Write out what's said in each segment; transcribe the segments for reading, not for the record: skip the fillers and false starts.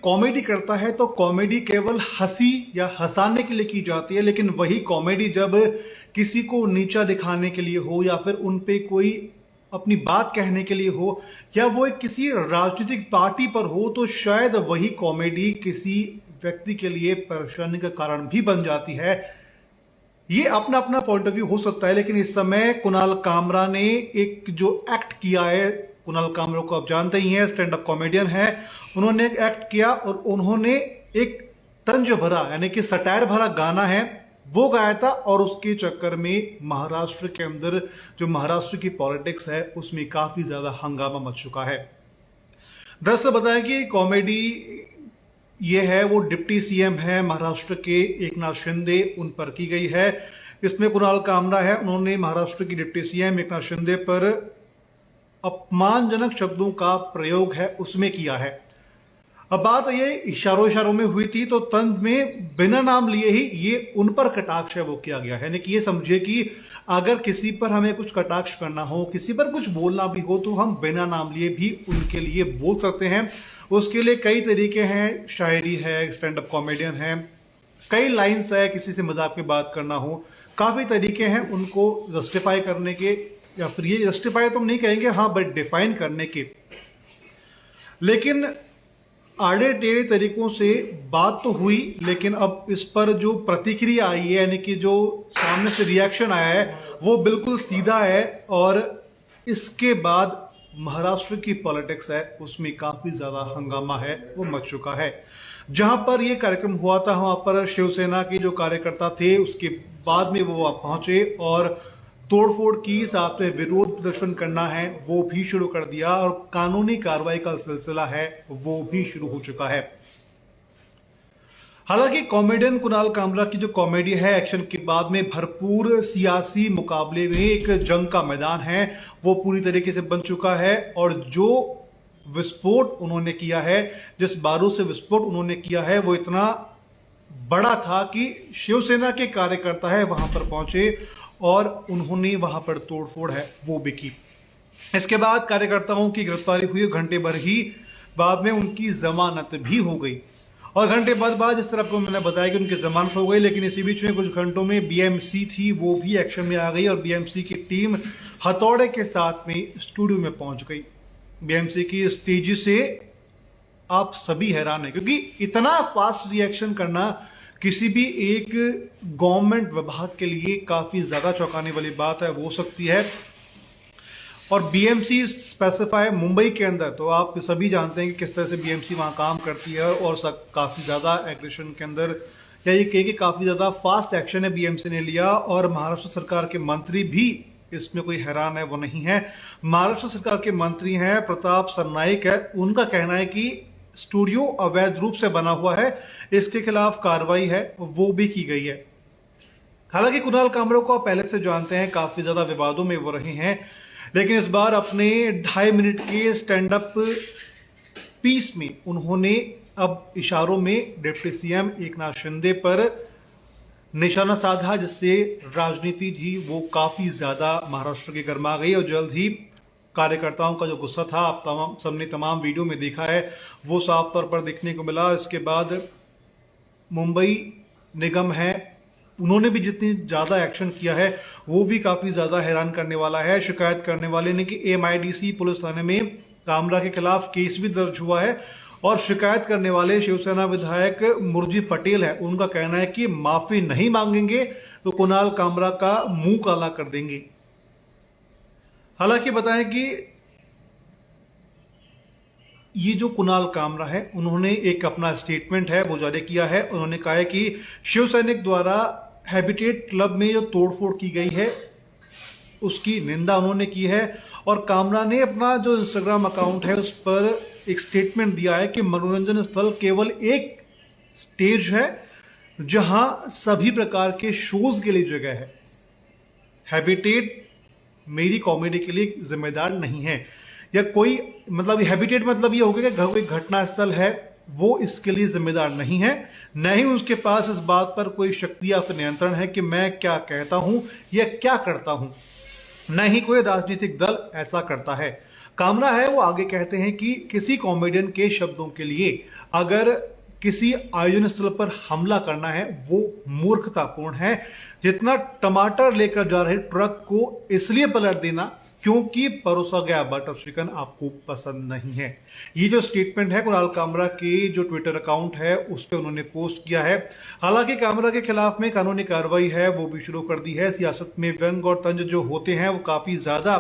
Comedy करता है तो कॉमेडी केवल हंसी या हंसाने के लिए की जाती है, लेकिन वही कॉमेडी जब किसी को नीचा दिखाने के लिए हो या फिर उन पे कोई अपनी बात कहने के लिए हो या वो एक किसी राजनीतिक पार्टी पर हो, तो शायद वही कॉमेडी किसी व्यक्ति के लिए परेशानी का कारण भी बन जाती है। ये अपना अपना पॉइंट ऑफ व्यू हो सकता है, लेकिन इस समय कुणाल कामरा ने एक जो एक्ट किया है, कुणाल कामरा को आप जानते ही हैं, स्टैंड अप कॉमेडियन है। उन्होंने एक एक्ट किया और उन्होंने एक तंज भरा यानी कि सटायर भरा गाना है वो गाया था, और उसके चक्कर में महाराष्ट्र के अंदर जो महाराष्ट्र की पॉलिटिक्स है उसमें काफी ज्यादा हंगामा मच चुका है। दरअसल बताया कि कॉमेडी ये है वो डिप्टी सीएम है महाराष्ट्र के एकनाथ शिंदे, उन पर की गई है। इसमें कुणाल कामरा है, उन्होंने महाराष्ट्र की डिप्टी सीएम एकनाथ शिंदे पर अपमानजनक शब्दों का प्रयोग है उसमें किया है। अब बात ये इशारों में हुई थी, तो तंज में बिना नाम लिए ही ये उन पर कटाक्ष है वो किया गया है। यानी कि ये समझिए कि अगर किसी पर हमें कुछ कटाक्ष करना हो, किसी पर कुछ बोलना भी हो, तो हम बिना नाम लिए भी उनके लिए बोल सकते हैं। उसके लिए कई तरीके हैं, शायरी है, स्टैंड अप कॉमेडियन है, कई लाइन्स है, किसी से मजाक में बात करना हो, काफी तरीके हैं उनको जस्टिफाई करने के, या फिर ये जस्टिफाई तो हम नहीं कहेंगे, हाँ बट डिफाइन करने के। लेकिन आड़े टेढ़े तरीकों से बात तो हुई, लेकिन अब इस पर जो प्रतिक्रिया आई है, यानी कि जो सामने से रिएक्शन आया है वो बिल्कुल सीधा है। और इसके बाद महाराष्ट्र की पॉलिटिक्स है उसमें काफी ज्यादा हंगामा है वो मच चुका है। जहां पर ये कार्यक्रम हुआ था वहां पर शिवसेना के जो कार्यकर्ता थे उसके बाद में वो पहुंचे और तोड़फोड़ की, साथ में विरोध प्रदर्शन करना है वो भी शुरू कर दिया, और कानूनी कार्रवाई का सिलसिला है वो भी शुरू हो चुका है। हालांकि कॉमेडियन कुणाल कामरा की जो कॉमेडी है एक्शन के बाद में भरपूर सियासी मुकाबले में एक जंग का मैदान है वो पूरी तरीके से बन चुका है। और जो विस्फोट उन्होंने किया है, जिस बारूद से विस्फोट उन्होंने किया है, वो इतना बड़ा था कि शिवसेना के कार्यकर्ता है वहां पर पहुंचे और उन्होंने वहां पर तोड़फोड़ है वो भी की। इसके बाद कार्यकर्ताओं की गिरफ्तारी हुई, घंटे भर ही बाद में उनकी जमानत भी हो गई, और घंटे बाद जिस तरह आपको मैंने बताया कि उनकी जमानत हो गई। लेकिन इसी बीच में कुछ घंटों में बीएमसी थी वो भी एक्शन में आ गई, और बीएमसी की टीम हथौड़े के साथ में स्टूडियो में पहुंच गई। बीएमसी की इस तेजी से आप सभी हैरान हैं, क्योंकि इतना फास्ट रिएक्शन करना किसी भी एक गवर्नमेंट विभाग के लिए काफी ज्यादा चौंकाने वाली बात है हो सकती है। और बीएमसी स्पेसिफाई मुंबई के अंदर, तो आप सभी जानते हैं कि किस तरह से बीएमसी वहां काम करती है, और काफी ज्यादा एग्रेशन के अंदर, या ये कहे कि काफी ज्यादा फास्ट एक्शन है बीएमसी ने लिया। और महाराष्ट्र सरकार के मंत्री भी इसमें कोई हैरान है वो नहीं है। महाराष्ट्र सरकार के मंत्री हैं प्रताप सरनाईक है, उनका कहना है कि स्टूडियो अवैध रूप से बना हुआ है, इसके खिलाफ कार्रवाई है वो भी की गई है। हालांकि कुणाल कामरा को आप पहले से जानते हैं, काफी ज्यादा विवादों में वो रहे हैं, लेकिन इस बार अपने 2.5 मिनट के स्टैंड अप पीस में उन्होंने अब इशारों में डिप्टी सीएम एकनाथ शिंदे पर निशाना साधा, जिससे राजनीति जी वो काफी ज्यादा महाराष्ट्र की गर्मा गई। और जल्द ही कार्यकर्ताओं का जो गुस्सा था, आप सबने तमाम वीडियो में देखा है, वो साफ तौर पर देखने को मिला। इसके बाद मुंबई निगम है, उन्होंने भी जितनी ज्यादा एक्शन किया है वो भी काफी ज्यादा हैरान करने वाला है। शिकायत करने वाले ने कि एमआईडीसी पुलिस थाने में कामरा के खिलाफ केस भी दर्ज हुआ है, और शिकायत करने वाले शिवसेना विधायक मुरजी पटेल है, उनका कहना है कि माफी नहीं मांगेंगे तो कुणाल कामरा का मुंह काला कर देंगे। हालांकि बताएं कि ये जो कुणाल कामरा है उन्होंने एक अपना स्टेटमेंट है वो जारी किया है। उन्होंने कहा है कि शिव सैनिक द्वारा हैबिटेट क्लब में जो तोड़फोड़ की गई है उसकी निंदा उन्होंने की है। और कामरा ने अपना जो इंस्टाग्राम अकाउंट है उस पर एक स्टेटमेंट दिया है कि मनोरंजन स्थल केवल एक स्टेज है जहां सभी प्रकार के शोज के लिए जगह है, हैबिटेट मेरी कॉमेडी के लिए जिम्मेदार नहीं है, या कोई मतलब हैबिटेट मतलब ये हो गया कि कोई घटना स्थल है वो इसके लिए जिम्मेदार नहीं है, न ही उसके पास इस बात पर कोई शक्ति या फिर नियंत्रण है कि मैं क्या कहता हूं या क्या करता हूं। न ही कोई राजनीतिक दल ऐसा करता है। कामरा है वो आगे कहते हैं कि किसी कॉमेडियन के शब्दों के लिए अगर किसी आयोजन स्थल पर हमला करना है वो मूर्खतापूर्ण है। जितना टमाटर लेकर जा रहे ट्रक को इसलिए पलट देना क्योंकि परोसा गया बटर चिकन आपको पसंद नहीं है। ये जो स्टेटमेंट है कुणाल कामरा के जो ट्विटर अकाउंट है उस पर उन्होंने पोस्ट किया है। हालांकि कामरा के खिलाफ में कानूनी कार्रवाई है वो भी शुरू कर दी है। सियासत में व्यंग और तंज जो होते हैं वो काफी ज्यादा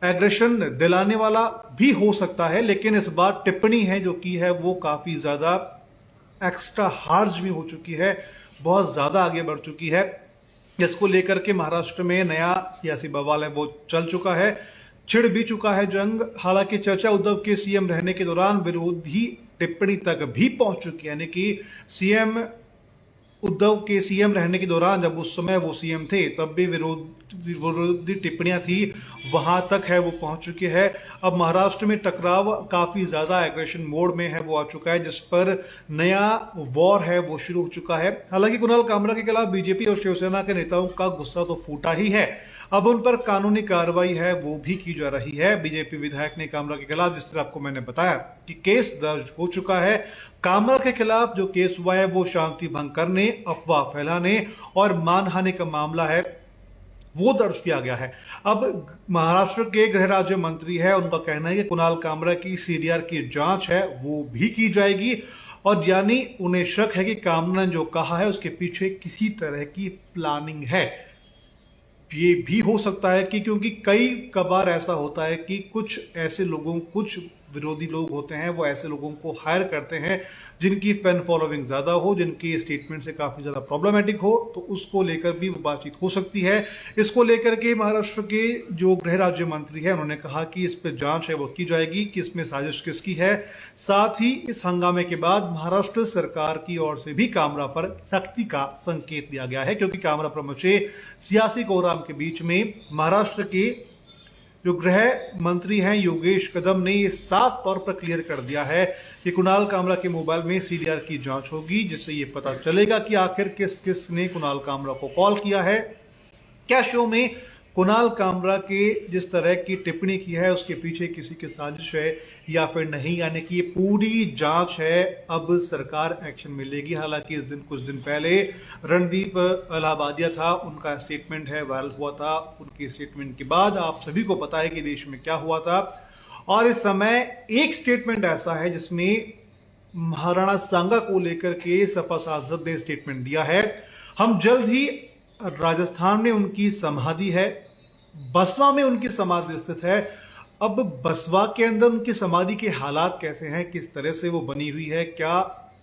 एग्रेशन दिलाने वाला भी हो सकता है, लेकिन इस बार टिप्पणी है जो की है वो काफी ज्यादा एक्स्ट्रा हार्ज भी हो चुकी है, बहुत ज्यादा आगे बढ़ चुकी है। इसको लेकर के महाराष्ट्र में नया सियासी बवाल है वो चल चुका है, छिड़ भी चुका है जंग। हालांकि चर्चा उद्धव के सीएम रहने के दौरान विरोधी टिप्पणी तक भी पहुंच चुकी है, यानी कि सीएम उद्धव के सीएम रहने के दौरान जब उस समय वो सीएम थे तब भी विरोधी टिप्पणियां थी, वहां तक है वो पहुंच चुकी है। अब महाराष्ट्र में टकराव काफी ज्यादा एग्रेशन मोड में है वो आ चुका है, जिस पर नया वॉर है वो शुरू हो चुका है। हालांकि कुणाल कामरा के खिलाफ बीजेपी और शिवसेना के नेताओं का गुस्सा तो फूटा ही है, अब उन पर कानूनी कार्रवाई है वो भी की जा रही है। बीजेपी विधायक ने कामरा के खिलाफ, जिस तरह आपको मैंने बताया कि केस दर्ज हो चुका है। कामरा के खिलाफ जो केस हुआ है वो शांति भंग करने, अफवाह फैलाने और मानहानि का मामला है वो दर्ज किया गया है। अब महाराष्ट्र के गृह राज्य मंत्री है, उनका कहना है कि कुणाल कामरा की सीडीआर की जांच है वो भी की जाएगी, और यानी उन्हें शक है कि कामरा ने जो कहा है उसके पीछे किसी तरह की प्लानिंग है। ये भी हो सकता है कि क्योंकि कई कबार ऐसा होता है कि कुछ ऐसे लोगों, कुछ विरोधी लोग होते हैं वो ऐसे लोगों को हायर करते हैं जिनकी फैन फॉलोइंग ज्यादा हो, जिनकी स्टेटमेंट से काफी ज्यादा प्रॉब्लमेटिक हो, तो उसको लेकर भी वो बातचीत हो सकती है। इसको लेकर के महाराष्ट्र के जो गृह राज्य मंत्री है उन्होंने कहा कि इस पर जांच है वो की जाएगी कि इसमें साजिश किसकी है। साथ ही इस हंगामे के बाद महाराष्ट्र सरकार की ओर से भी कामरा पर सख्ती का संकेत दिया गया है, क्योंकि कामरा पर मचे सियासी कोहराम के बीच में महाराष्ट्र के जो गृह मंत्री हैं योगेश कदम ने ये साफ तौर पर क्लियर कर दिया है कि कुणाल कामरा के मोबाइल में सीडीआर की जांच होगी, जिससे ये पता चलेगा कि आखिर किस किस ने कुणाल कामरा को कॉल किया है। क्या शो में कुणाल कामरा के जिस तरह की टिप्पणी की है उसके पीछे किसी की साजिश है या फिर नहीं, यानी कि ये पूरी जांच है। अब सरकार एक्शन में लेगी। हालांकि इस दिन कुछ दिन पहले रणदीप इलाहाबादिया था, उनका स्टेटमेंट है वायरल हुआ था। उनके स्टेटमेंट के बाद आप सभी को पता है कि देश में क्या हुआ था, और इस समय एक स्टेटमेंट ऐसा है जिसमें महाराणा सांगा को लेकर के सपा सांसद ने स्टेटमेंट दिया है। हम जल्द ही, राजस्थान में उनकी समाधि है, बसवा में उनकी समाधि स्थित है। अब बसवा के अंदर उनकी समाधि के हालात कैसे हैं, किस तरह से वो बनी हुई है, क्या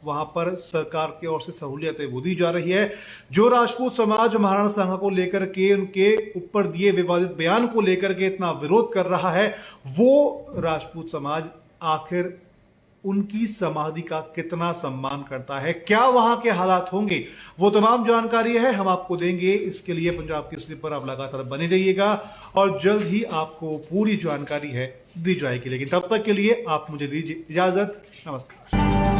वहां पर सरकार की ओर से सहूलियतें वो दी जा रही है। जो राजपूत समाज महाराणा सांगा को लेकर के, उनके ऊपर दिए विवादित बयान को लेकर के इतना विरोध कर रहा है, वो राजपूत समाज आखिर उनकी समाधि का कितना सम्मान करता है, क्या वहां के हालात होंगे, वो तमाम जानकारी है हम आपको देंगे। इसके लिए पंजाब केसरी पर आप लगातार बने रहिएगा और जल्द ही आपको पूरी जानकारी है दी जाएगी। लेकिन तब तक के लिए आप मुझे दीजिए इजाजत। नमस्कार।